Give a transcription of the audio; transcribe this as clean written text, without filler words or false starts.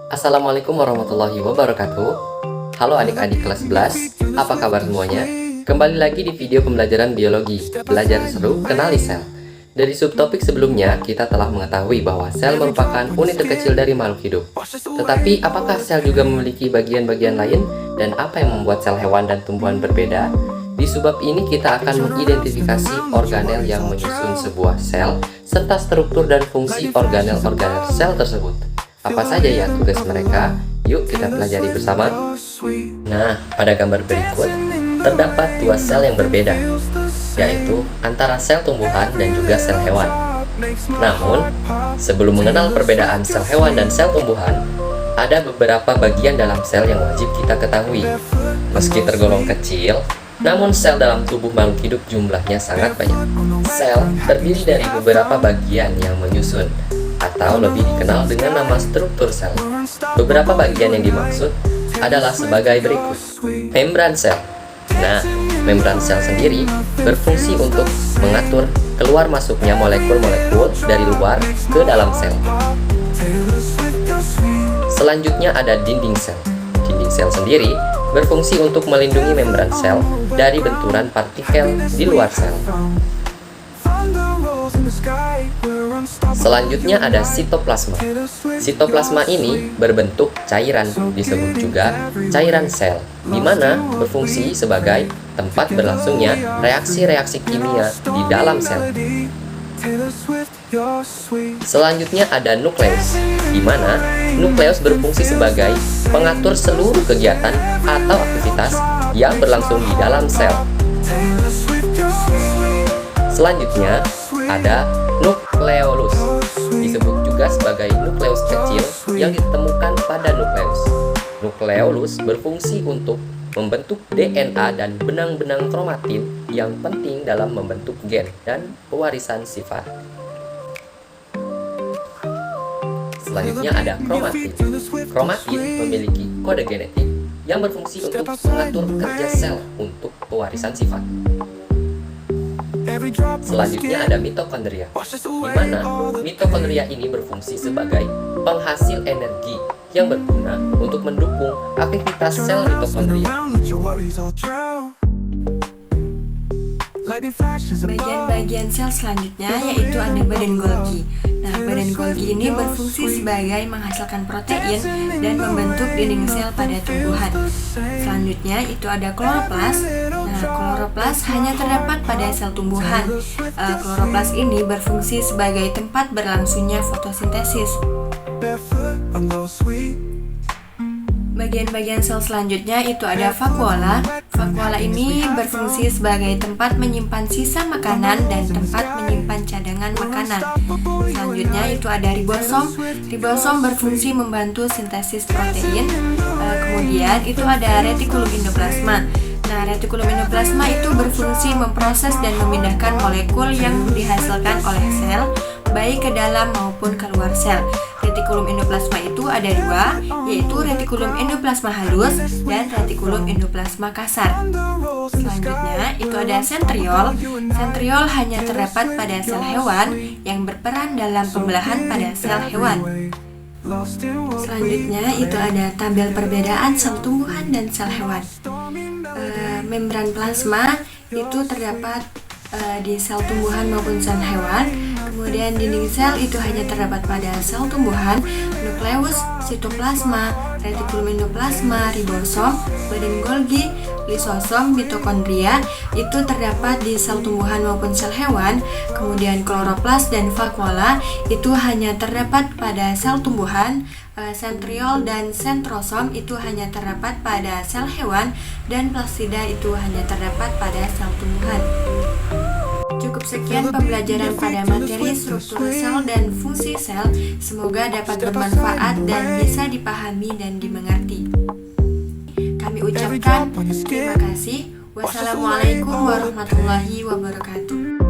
Assalamualaikum warahmatullahi wabarakatuh. Halo adik-adik kelas 11, apa kabar semuanya? Kembali lagi di video pembelajaran biologi, belajar seru, kenali sel. Dari subtopik sebelumnya, kita telah mengetahui bahwa sel merupakan unit terkecil dari makhluk hidup. Tetapi, apakah sel juga memiliki bagian-bagian lain? Dan apa yang membuat sel hewan dan tumbuhan berbeda? Di subbab ini kita akan mengidentifikasi organel yang menyusun sebuah sel, serta struktur dan fungsi organel-organel sel tersebut. Apa saja ya tugas mereka? Yuk kita pelajari bersama. Nah, pada gambar berikut, terdapat dua sel yang berbeda, yaitu antara sel tumbuhan dan juga sel hewan. Namun, sebelum mengenal perbedaan sel hewan dan sel tumbuhan, ada beberapa bagian dalam sel yang wajib kita ketahui. Meski tergolong kecil, namun sel dalam tubuh makhluk hidup jumlahnya sangat banyak. Sel terdiri dari beberapa bagian yang menyusun, atau lebih dikenal dengan nama struktur sel. Beberapa bagian yang dimaksud adalah sebagai berikut. Membran sel. Nah, membran sel sendiri berfungsi untuk mengatur keluar masuknya molekul-molekul dari luar ke dalam sel. Selanjutnya ada dinding sel. Dinding sel sendiri berfungsi untuk melindungi membran sel dari benturan partikel di luar sel. Selanjutnya ada sitoplasma. Sitoplasma ini berbentuk cairan, disebut juga cairan sel, di mana berfungsi sebagai tempat berlangsungnya reaksi-reaksi kimia di dalam sel. Selanjutnya ada nukleus, di mana nukleus berfungsi sebagai pengatur seluruh kegiatan atau aktivitas yang berlangsung di dalam sel. Selanjutnya ada nukleolus, disebut juga sebagai nukleus kecil yang ditemukan pada nukleus. Nukleolus berfungsi untuk membentuk DNA dan benang-benang kromatin yang penting dalam membentuk gen dan pewarisan sifat. Selanjutnya ada kromatin. Kromatin memiliki kode genetik yang berfungsi untuk mengatur kerja sel untuk pewarisan sifat. Selanjutnya ada mitokondria, di mana mitokondria ini berfungsi sebagai penghasil energi yang berguna untuk mendukung aktivitas sel mitokondria. Bagian-bagian sel selanjutnya yaitu ada badan Golgi. Nah, badan Golgi ini berfungsi sebagai menghasilkan protein dan membentuk dinding sel pada tumbuhan. Selanjutnya itu ada kloroplas. Nah, kloroplas hanya terdapat pada sel tumbuhan. Kloroplas ini berfungsi sebagai tempat berlangsungnya fotosintesis. Bagian-bagian sel selanjutnya itu ada vakuola. Vakuola ini berfungsi sebagai tempat menyimpan sisa makanan dan tempat menyimpan cadangan makanan. Selanjutnya itu ada ribosom. Ribosom berfungsi membantu sintesis protein. Kemudian itu ada retikulum endoplasma. Nah, retikulum endoplasma itu berfungsi memproses dan memindahkan molekul yang dihasilkan oleh sel, baik ke dalam maupun keluar sel. Retikulum endoplasma itu ada dua, yaitu retikulum endoplasma halus dan retikulum endoplasma kasar. Selanjutnya itu ada sentriol. Sentriol hanya terdapat pada sel hewan yang berperan dalam pembelahan pada sel hewan. Selanjutnya itu ada tabel perbedaan sel tumbuhan dan sel hewan. Membran plasma itu terdapat di sel tumbuhan maupun sel hewan. Kemudian dinding sel itu hanya terdapat pada sel tumbuhan. Nukleus, sitoplasma, retikulum endoplasma, ribosom, badan Golgi, lisosom, mitokondria itu terdapat di sel tumbuhan maupun sel hewan. Kemudian kloroplas dan vakuola itu hanya terdapat pada sel tumbuhan. Sentriol dan sentrosom itu hanya terdapat pada sel hewan, dan plastida itu hanya terdapat pada sel tumbuhan. Cukup sekian pembelajaran pada materi struktur sel dan fungsi sel. Semoga dapat bermanfaat dan bisa dipahami dan dimengerti. Kami ucapkan terima kasih. Wassalamualaikum warahmatullahi wabarakatuh.